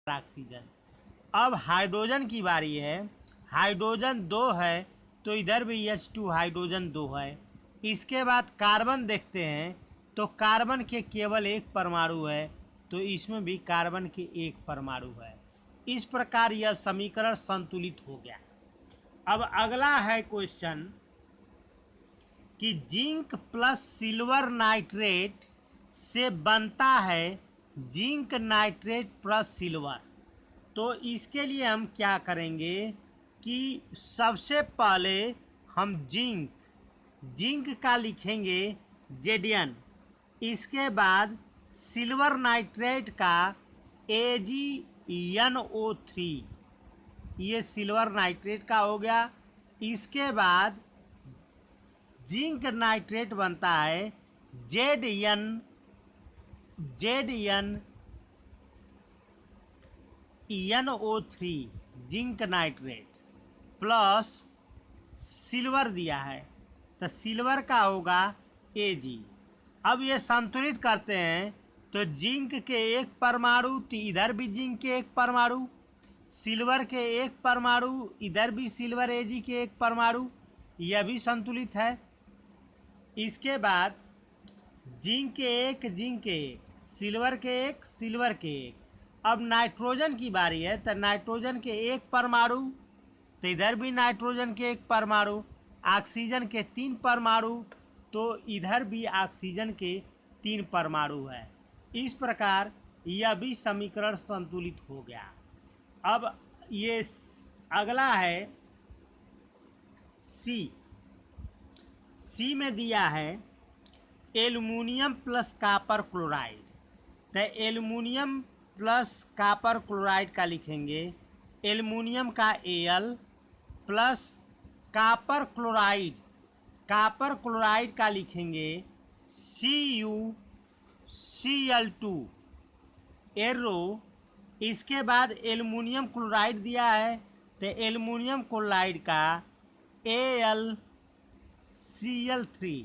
Oxygen. अब hydrogen की बारी है। हाइड्रोजन 2 है तो इधर भी H2 हाइड्रोजन 2 है। इसके बाद कार्बन देखते हैं तो कार्बन के केवल एक परमाणु है, तो इसमें भी कार्बन के एक परमाणु है। इस प्रकार यह समीकरण संतुलित हो गया। अब अगला है क्वेश्चन कि जिंक प्लस सिल्वर नाइट्रेट से बनता है जिंक नाइट्रेट प्लस सिल्वर। तो इसके लिए हम क्या करेंगे कि सबसे पहले हम जिंक का लिखेंगे Zn। इसके बाद सिल्वर नाइट्रेट का AgNO3, ये सिल्वर नाइट्रेट का हो गया। इसके बाद जिंक नाइट्रेट बनता है ZnNO3 zinc nitrate plus silver दिया है तो सिल्वर का होगा Ag। अब ये संतुलित करते हैं तो जिंक के एक परमाणु तो इधर भी जिंक के एक परमाणु, सिल्वर के एक परमाणु इधर भी सिल्वर Ag के एक परमाणु, यह भी संतुलित है। इसके बाद जिंक के एक सिल्वर के एक सिल्वर के एक। अब नाइट्रोजन की बारी है तो नाइट्रोजन के एक परमाणु तो इधर भी नाइट्रोजन के एक परमाणु, ऑक्सीजन के 3 परमाणु तो इधर भी ऑक्सीजन के 3 परमाणु है। इस प्रकार यह भी समीकरण संतुलित हो गया। अब ये अगला है सी में दिया है एल्युमिनियम प्लस कॉपर क्लोराइड। तो एल्युमिनियम प्लस कॉपर क्लोराइड का लिखेंगे एल्युमिनियम का Al प्लस कॉपर क्लोराइड का लिखेंगे CuCl2 एरो। इसके बाद एल्युमिनियम क्लोराइड दिया है तो एल्युमिनियम क्लोराइड का AlCl3,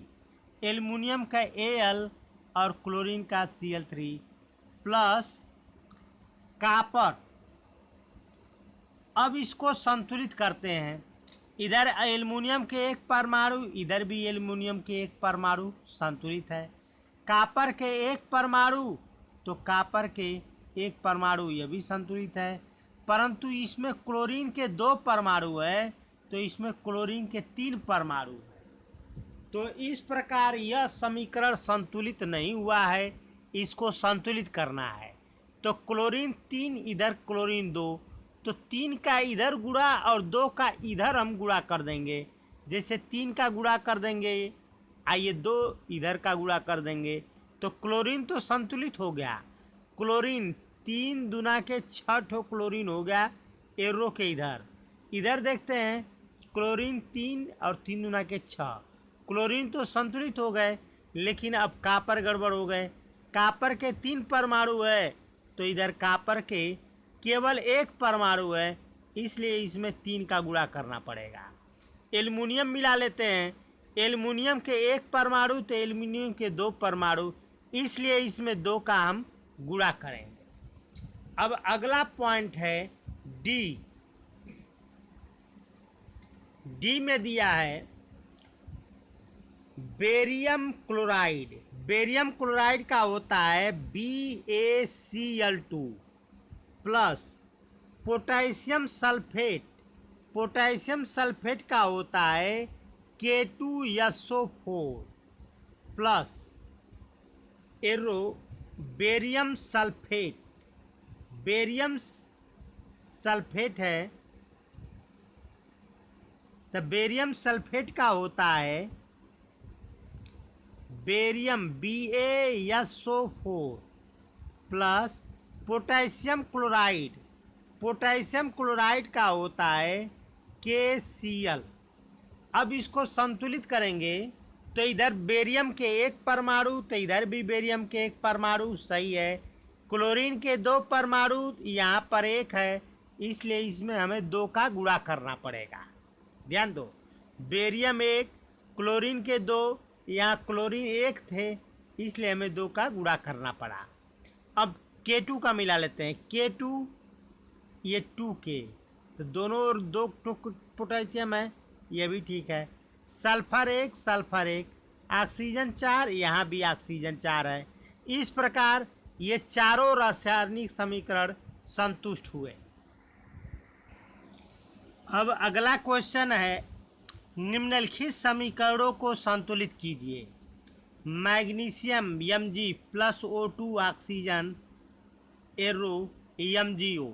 एल्युमिनियम का Al और क्लोरीन का Cl3 प्लस कॉपर। अब इसको संतुलित करते हैं, इधर एल्युमिनियम के एक परमाणु इधर भी एल्युमिनियम के एक परमाणु संतुलित है। कॉपर के एक परमाणु तो कॉपर के एक परमाणु यह भी संतुलित है, परंतु इसमें क्लोरीन के 2 परमाणु है तो इसमें क्लोरीन के 3 परमाणु है। तो इस प्रकार यह समीकरण संतुलित नहीं हुआ है, इसको संतुलित करना है। तो क्लोरीन 3 इधर क्लोरीन 2 तो 3 का इधर गुणा और 2 का इधर हम गुणा कर देंगे। जैसे 3 का गुणा कर देंगे, आइए 2 इधर का गुणा कर देंगे तो क्लोरीन तो संतुलित हो गया। क्लोरीन 3 दूना के 6 ठो क्लोरीन हो गया एरो के इधर देखते हैं क्लोरीन 3 और 3 दूना के 6 क्लोरीन तो संतुलित हो गए, लेकिन अब कॉपर गड़बड़ हो गए। कॉपर के 3 परमाणु है तो इधर कॉपर के केवल एक परमाणु है, इसलिए इसमें 3 का गुणा करना पड़ेगा। एल्युमिनियम मिला लेते हैं, एल्युमिनियम के एक परमाणु तो एल्युमिनियम के 2 परमाणु, इसलिए इसमें 2 का हम गुणा करेंगे। अब अगला पॉइंट है डी में दिया है बेरियम क्लोराइड। बेरियम क्लोराइड का होता है BaCl2 plus potassium sulphate. Potassium sulphate का होता है K2SO4 plus arrow barium sulphate. Barium sulphate है तो बेरियम सल्फेट का होता है barium BaSO4 plus potassium chloride. Potassium chloride का होता है KCl। अब इसको संतुलित करेंगे तो इधर बेरियम के एक परमाणु तो इधर भी बेरियम के एक परमाणु सही है। क्लोरीन के 2 परमाणु यहाँ पर एक है, इसलिए इसमें हमें 2 का गुणा करना पड़ेगा। ध्यान दो, बेरियम 1 क्लोरीन के 2, यहाँ क्लोरीन 1 थे इसलिए हमें 2 का गुणा करना पड़ा। अब K2 का मिला लेते हैं। K2 ये 2K, तो दोनों और दो पोटेशियम है, ये भी ठीक है। सल्फर 1, ऑक्सीजन 4, यहाँ भी ऑक्सीजन 4 है। इस प्रकार ये चारों रासायनिक समीकरण संतुष्ट हुए। अब अगला क्वेश्चन है, निम्नलिखित समीकरणों को संतुलित कीजिए। Magnesium Mg+O2 oxygen arrow MgO।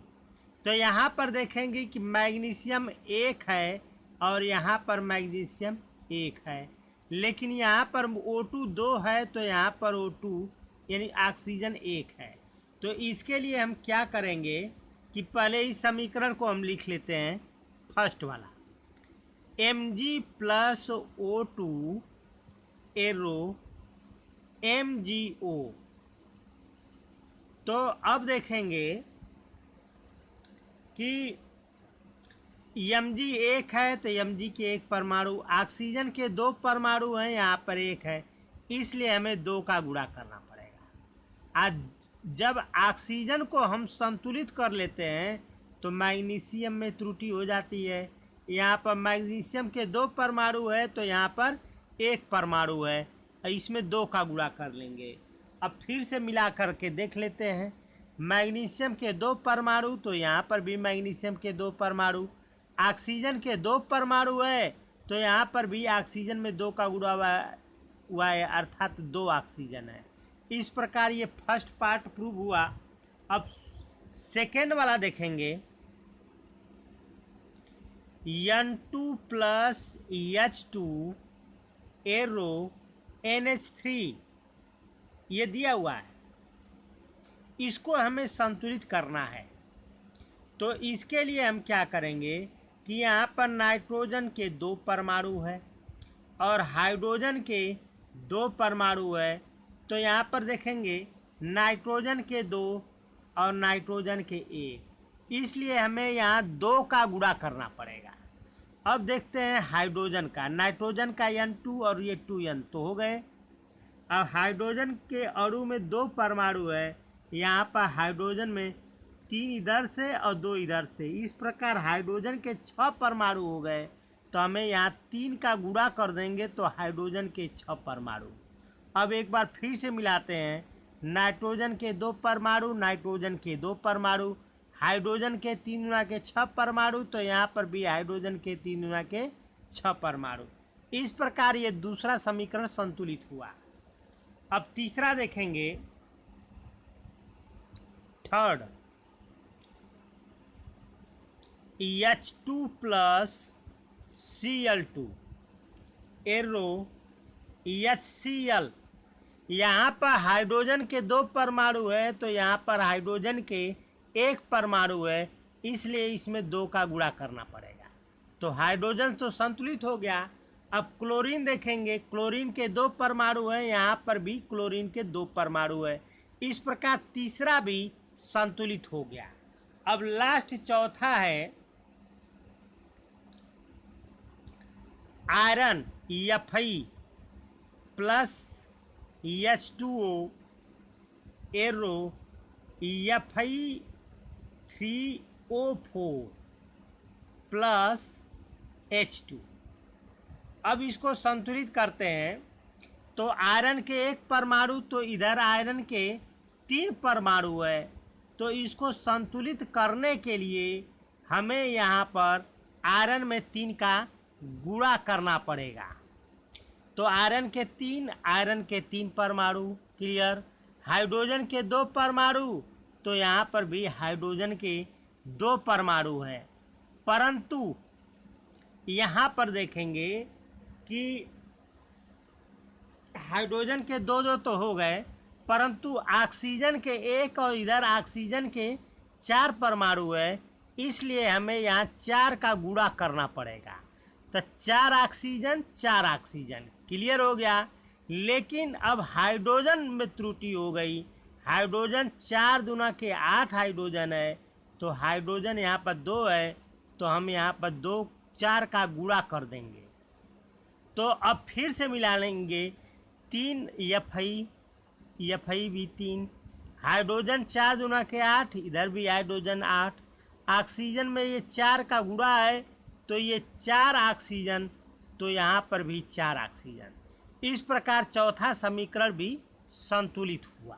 तो यहाँ पर देखेंगे कि मैग्नीशियम 1 है और यहाँ पर मैग्नीशियम 1 है, लेकिन यहाँ पर O2 2 है, तो यहाँ पर O2 यानी ऑक्सीजन 1 है। तो इसके लिए हम क्या करेंगे कि पहले इस समीकरण को हम लिख लेते हैं, फर्स्ट वाला Mg+O2 एरो MgO। तो अब देखेंगे कि Mg 1 है, तो Mg के 1 परमाणु, ऑक्सीजन के 2 परमाणु हैं, यहाँ पर 1 है, इसलिए हमें 2 का गुणा करना पड़ेगा। आज जब ऑक्सीजन को हम संतुलित कर लेते हैं तो मैग्नीशियम में त्रुटि हो जाती है। यहाँ पर मैग्नीशियम के 2 परमाणु है, तो यहाँ पर 1 परमाणु है, इसमें 2 का गुणा कर लेंगे। अब फिर से मिला करके देख लेते हैं, मैग्नीशियम के 2 परमाणु, तो यहाँ पर भी मैग्नीशियम के 2 परमाणु, ऑक्सीजन के 2 परमाणु है, तो यहाँ पर भी ऑक्सीजन में 2 का गुणा हुआ है, अर्थात 2 ऑक्सीजन है। इस प्रकार ये फर्स्ट पार्ट प्रूव हुआ। अब सेकेंड वाला देखेंगे, N2+H2 एरो NH3 ये दिया हुआ है, इसको हमें संतुलित करना है। तो इसके लिए हम क्या करेंगे कि यहाँ पर नाइट्रोजन के 2 परमाणु है और हाइड्रोजन के 2 परमाणु है, तो यहाँ पर देखेंगे नाइट्रोजन के 2 और नाइट्रोजन के 1, इसलिए हमें यहाँ 2 का गुणा करना पड़ेगा। अब देखते हैं हाइड्रोजन का, नाइट्रोजन का N2 और ये 2N तो हो गए। अब हाइड्रोजन के अणु में 2 परमाणु है, यहाँ पर हाइड्रोजन में 3 इधर से और 2 इधर से, इस प्रकार हाइड्रोजन के 6 परमाणु हो गए। तो हमें यहाँ 3 का गुणा कर देंगे तो हाइड्रोजन के 6 परमाणु। अब एक बार फिर से मिलाते हैं, नाइट्रोजन के 2 परमाणु, नाइट्रोजन के 2 परमाणु, हाइड्रोजन के 3 गुना के 6 परमाणु, तो यहाँ पर भी हाइड्रोजन के 3 गुना के 6 परमाणु। इस प्रकार ये दूसरा समीकरण संतुलित हुआ। अब तीसरा देखेंगे, थर्ड, H2+Cl2 एरो HCl। यहाँ पर हाइड्रोजन के 2 परमाणु है, तो यहाँ पर हाइड्रोजन के 1 परमाणु है, इसलिए इसमें 2 का गुणा करना पड़ेगा। तो हाइड्रोजन तो संतुलित हो गया। अब क्लोरीन देखेंगे, क्लोरीन के 2 परमाणु है, यहाँ पर भी क्लोरीन के 2 परमाणु है, इस प्रकार तीसरा भी संतुलित हो गया। अब लास्ट चौथा है आयरन Fe+H2O एरो Fe3O4+H2। अब इसको संतुलित करते हैं, तो आयरन के 1 परमाणु, तो इधर आयरन के 3 परमाणु है, तो इसको संतुलित करने के लिए हमें यहाँ पर आयरन में 3 का गुणा करना पड़ेगा। तो आयरन के 3 परमाणु क्लियर, हाइड्रोजन के 2 परमाणु, तो यहाँ पर भी हाइड्रोजन के 2 परमाणु है, परंतु यहाँ पर देखेंगे कि हाइड्रोजन के 2 तो हो गए, परंतु ऑक्सीजन के 1 और इधर ऑक्सीजन के 4 परमाणु है, इसलिए हमें यहाँ 4 का गुणा करना पड़ेगा। तो 4 ऑक्सीजन क्लियर हो गया। लेकिन अब हाइड्रोजन में त्रुटि हो गई, हाइड्रोजन 4 दूना के 8 हाइड्रोजन है, तो हाइड्रोजन यहाँ पर 2 है, तो हम यहाँ पर 4 का गुणा कर देंगे। तो अब फिर से मिला लेंगे 3 Fe भी 3, हाइड्रोजन 4 दूना के 8, इधर भी हाइड्रोजन 8, ऑक्सीजन में ये 4 का गुणा है तो ये 4 ऑक्सीजन, तो यहाँ पर भी 4 ऑक्सीजन। इस प्रकार चौथा समीकरण भी संतुलित हुआ।